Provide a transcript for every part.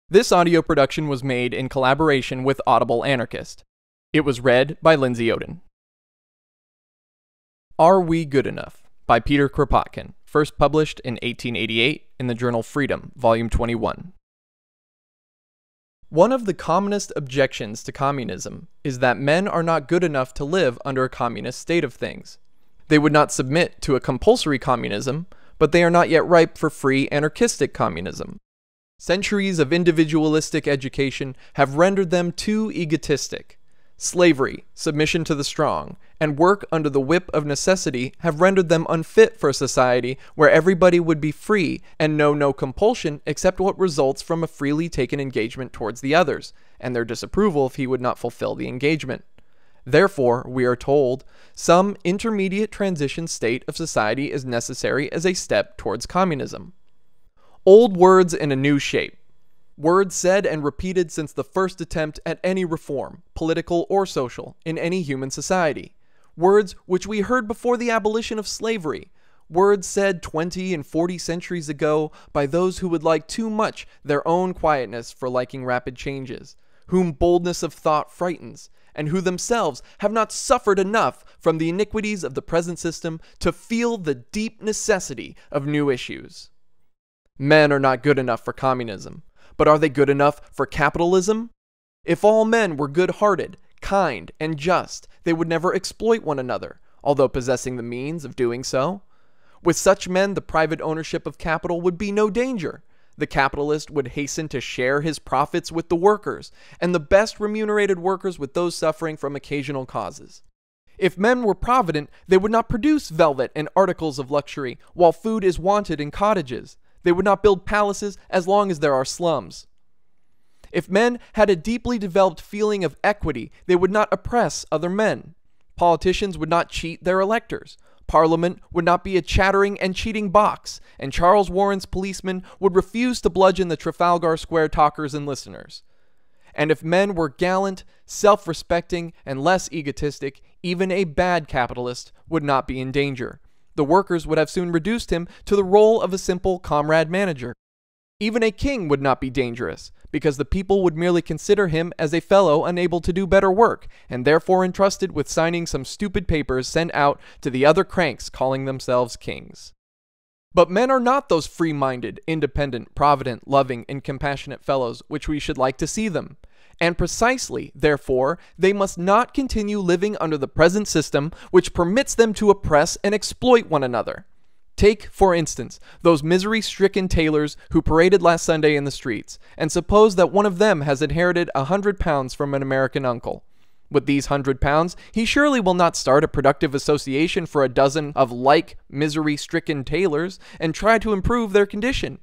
This audio production was made in collaboration with Audible Anarchist. It was read by Lindsay Oden. Are We Good Enough? By Peter Kropotkin, first published in 1888 in the journal Freedom, Volume 21. One of the commonest objections to communism is that men are not good enough to live under a communist state of things. They would not submit to a compulsory communism, but they are not yet ripe for free anarchistic communism. Centuries of individualistic education have rendered them too egotistic. Slavery, submission to the strong, and work under the whip of necessity have rendered them unfit for a society where everybody would be free and know no compulsion except what results from a freely taken engagement towards the others, and their disapproval if he would not fulfill the engagement. Therefore, we are told, some intermediate transition state of society is necessary as a step towards communism. Old words in a new shape. Words said and repeated since the first attempt at any reform, political or social, in any human society. Words which we heard before the abolition of slavery. Words said 20 and 40 centuries ago by those who would like too much their own quietness for liking rapid changes, whom boldness of thought frightens, and who themselves have not suffered enough from the iniquities of the present system to feel the deep necessity of new issues. Men are not good enough for communism, but are they good enough for capitalism? If all men were good-hearted, kind, and just, they would never exploit one another, although possessing the means of doing so. With such men, the private ownership of capital would be no danger. The capitalist would hasten to share his profits with the workers, and the best remunerated workers with those suffering from occasional causes. If men were provident, they would not produce velvet and articles of luxury, while food is wanted in cottages. They would not build palaces as long as there are slums. If men had a deeply developed feeling of equity, they would not oppress other men. Politicians would not cheat their electors. Parliament would not be a chattering and cheating box, and Charles Warren's policemen would refuse to bludgeon the Trafalgar Square talkers and listeners. And if men were gallant, self-respecting, and less egotistic, even a bad capitalist would not be in danger. The workers would have soon reduced him to the role of a simple comrade manager. Even a king would not be dangerous, because the people would merely consider him as a fellow unable to do better work, and therefore entrusted with signing some stupid papers sent out to the other cranks calling themselves kings. But men are not those free-minded, independent, provident, loving, and compassionate fellows which we should like to see them. And precisely, therefore, they must not continue living under the present system which permits them to oppress and exploit one another. Take, for instance, those misery-stricken tailors who paraded last Sunday in the streets, and suppose that one of them has inherited £100 from an American uncle. With these £100, he surely will not start a productive association for a dozen of like misery-stricken tailors and try to improve their condition.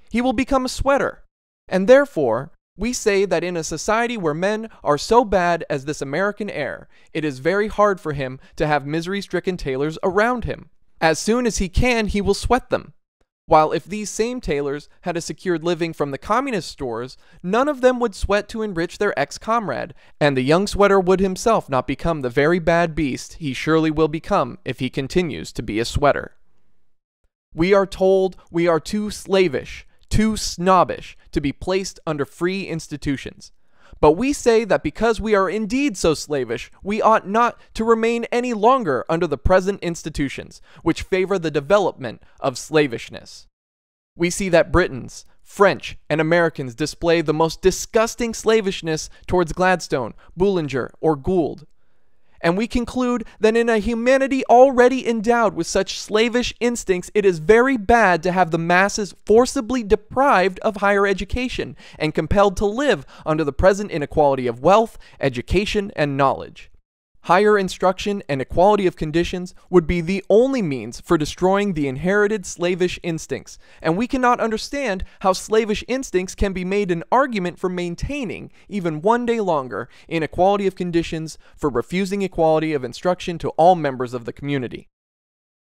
He will become a sweater. And therefore, we say that in a society where men are so bad as this American heir, it is very hard for him to have misery-stricken tailors around him. As soon as he can, he will sweat them. While if these same tailors had a secured living from the communist stores, none of them would sweat to enrich their ex-comrade, and the young sweater would himself not become the very bad beast he surely will become if he continues to be a sweater. We are told we are too slavish, too snobbish to be placed under free institutions. But we say that because we are indeed so slavish, we ought not to remain any longer under the present institutions, which favor the development of slavishness. We see that Britons, French, and Americans display the most disgusting slavishness towards Gladstone, Boulanger, or Gould. And we conclude that in a humanity already endowed with such slavish instincts, it is very bad to have the masses forcibly deprived of higher education and compelled to live under the present inequality of wealth, education, and knowledge. Higher instruction and equality of conditions would be the only means for destroying the inherited slavish instincts, and we cannot understand how slavish instincts can be made an argument for maintaining, even one day longer, inequality of conditions for refusing equality of instruction to all members of the community.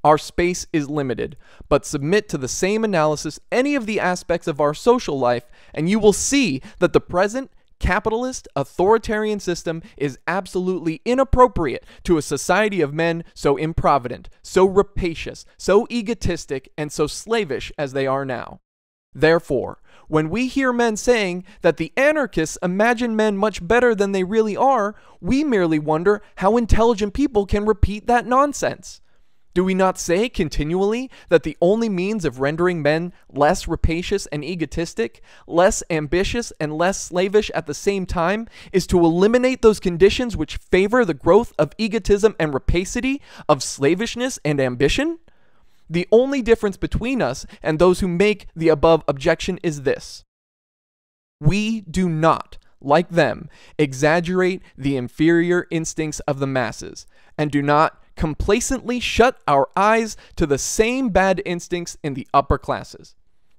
Our space is limited, but submit to the same analysis any of the aspects of our social life, and you will see that the present capitalist authoritarian system is absolutely inappropriate to a society of men so improvident, so rapacious, so egotistic, and so slavish as they are now. Therefore, when we hear men saying that the anarchists imagine men much better than they really are, we merely wonder how intelligent people can repeat that nonsense. Do we not say continually that the only means of rendering men less rapacious and egotistic, less ambitious and less slavish at the same time, is to eliminate those conditions which favor the growth of egotism and rapacity, of slavishness and ambition? The only difference between us and those who make the above objection is this: we do not, like them, exaggerate the inferior instincts of the masses, and do not complacently shut our eyes to the same bad instincts in the upper classes.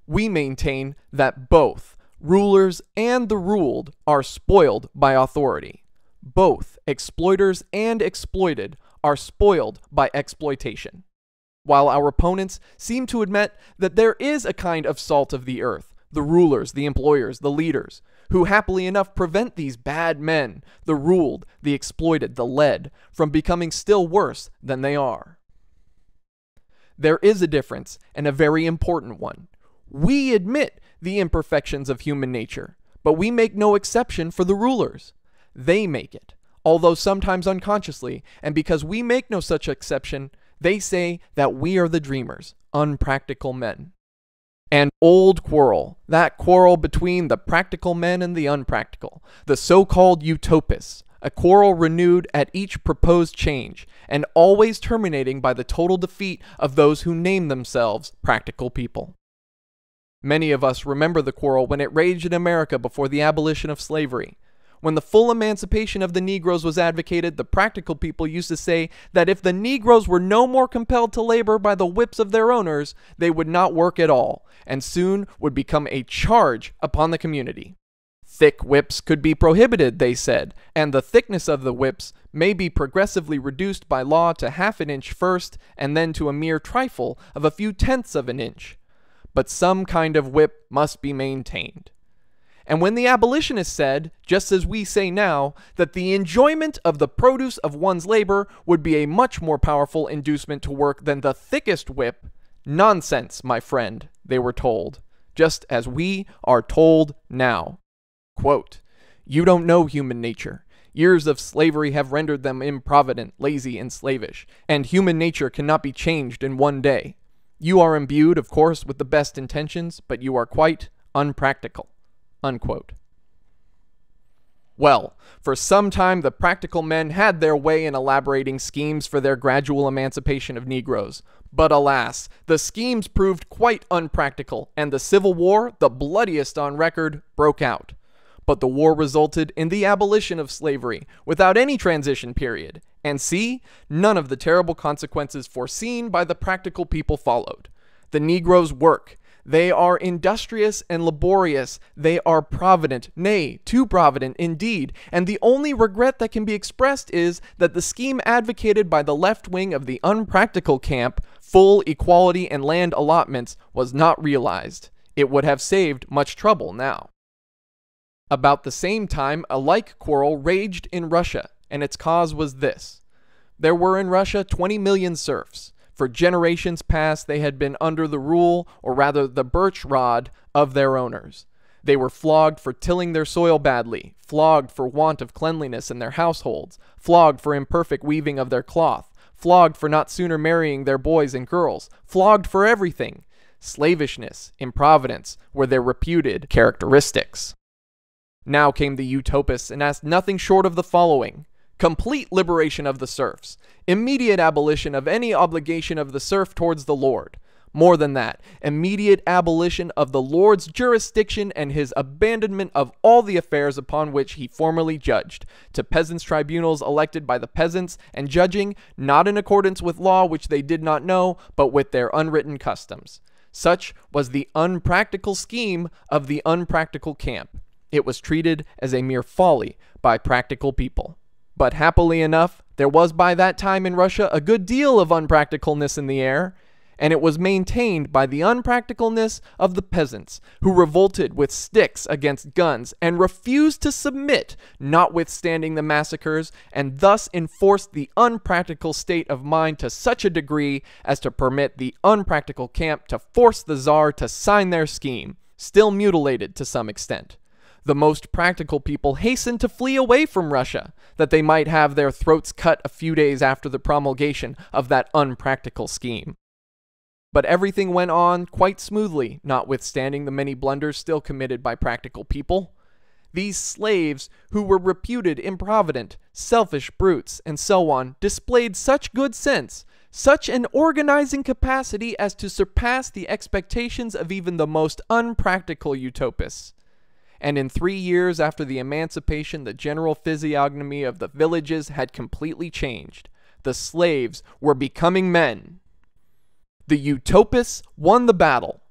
We maintain that both rulers and the ruled are spoiled by authority. Both exploiters and exploited are spoiled by exploitation. While our opponents seem to admit that there is a kind of salt of the earth, the rulers, the employers, the leaders, who happily enough prevent these bad men, the ruled, the exploited, the led, from becoming still worse than they are. There is a difference, and a very important one. We admit the imperfections of human nature, but we make no exception for the rulers. They make it, although sometimes unconsciously, and because we make no such exception, they say that we are the dreamers, unpractical men. An old quarrel, that quarrel between the practical men and the unpractical, the so-called utopists, a quarrel renewed at each proposed change, and always terminating by the total defeat of those who name themselves practical people. Many of us remember the quarrel when it raged in America before the abolition of slavery. When the full emancipation of the Negroes was advocated, the practical people used to say that if the Negroes were no more compelled to labor by the whips of their owners, they would not work at all, and soon would become a charge upon the community. Thick whips could be prohibited, they said, and the thickness of the whips may be progressively reduced by law to half an inch first, and then to a mere trifle of a few tenths of an inch. But some kind of whip must be maintained. And when the abolitionists said, just as we say now, that the enjoyment of the produce of one's labor would be a much more powerful inducement to work than the thickest whip, nonsense, my friend, they were told, just as we are told now. Quote, "You don't know human nature. Years of slavery have rendered them improvident, lazy, and slavish, and human nature cannot be changed in one day. You are imbued, of course, with the best intentions, but you are quite unpractical." Unquote. Well, for some time the practical men had their way in elaborating schemes for their gradual emancipation of Negroes. But alas, the schemes proved quite unpractical, and the Civil War, the bloodiest on record, broke out. But the war resulted in the abolition of slavery, without any transition period. And see, none of the terrible consequences foreseen by the practical people followed. The Negroes work. They are industrious and laborious. They are provident, nay, too provident indeed, and the only regret that can be expressed is that the scheme advocated by the left wing of the unpractical camp, full equality and land allotments, was not realized. It would have saved much trouble now. About the same time, a like quarrel raged in Russia, and its cause was this. There were in Russia 20 million serfs. For generations past, they had been under the rule, or rather the birch rod, of their owners. They were flogged for tilling their soil badly, flogged for want of cleanliness in their households, flogged for imperfect weaving of their cloth, flogged for not sooner marrying their boys and girls, flogged for everything. Slavishness, improvidence were their reputed characteristics. Now came the utopists and asked nothing short of the following: complete liberation of the serfs, immediate abolition of any obligation of the serf towards the lord. More than that, immediate abolition of the lord's jurisdiction and his abandonment of all the affairs upon which he formerly judged, to peasants' tribunals elected by the peasants, and judging, not in accordance with law which they did not know, but with their unwritten customs. Such was the unpractical scheme of the unpractical camp. It was treated as a mere folly by practical people. But happily enough, there was by that time in Russia a good deal of unpracticalness in the air, and it was maintained by the unpracticalness of the peasants, who revolted with sticks against guns and refused to submit, notwithstanding the massacres, and thus enforced the unpractical state of mind to such a degree as to permit the unpractical camp to force the Tsar to sign their scheme, still mutilated to some extent. The most practical people hastened to flee away from Russia, that they might have their throats cut a few days after the promulgation of that unpractical scheme. But everything went on quite smoothly, notwithstanding the many blunders still committed by practical people. These slaves, who were reputed improvident, selfish brutes, and so on, displayed such good sense, such an organizing capacity as to surpass the expectations of even the most unpractical utopists. And in 3 years after the emancipation, the general physiognomy of the villages had completely changed. The slaves were becoming men. The utopists won the battle.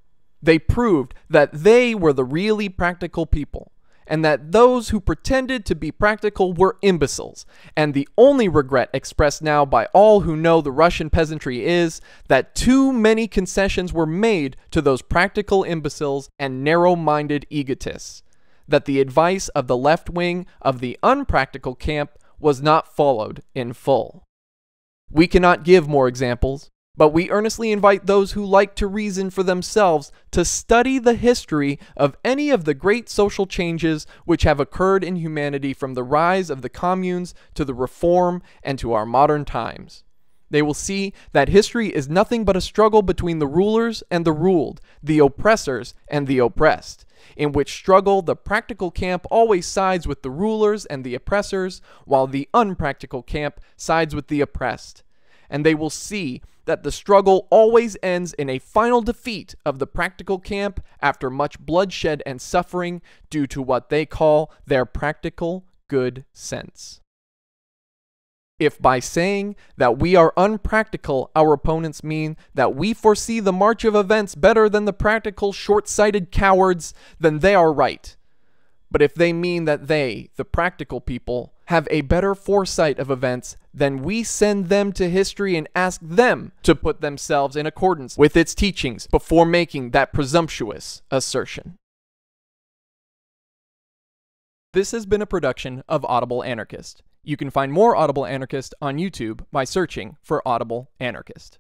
They proved that they were the really practical people, and that those who pretended to be practical were imbeciles. And the only regret expressed now by all who know the Russian peasantry is that too many concessions were made to those practical imbeciles and narrow-minded egotists, that the advice of the left wing of the unpractical camp was not followed in full. We cannot give more examples, but we earnestly invite those who like to reason for themselves to study the history of any of the great social changes which have occurred in humanity from the rise of the communes to the reform and to our modern times. They will see that history is nothing but a struggle between the rulers and the ruled, the oppressors and the oppressed, in which struggle the practical camp always sides with the rulers and the oppressors, while the unpractical camp sides with the oppressed. And they will see that the struggle always ends in a final defeat of the practical camp after much bloodshed and suffering due to what they call their practical good sense. If by saying that we are unpractical, our opponents mean that we foresee the march of events better than the practical, short-sighted cowards, then they are right. But if they mean that they, the practical people, have a better foresight of events, then we send them to history and ask them to put themselves in accordance with its teachings before making that presumptuous assertion. This has been a production of Audible Anarchist. You can find more Audible Anarchist on YouTube by searching for Audible Anarchist.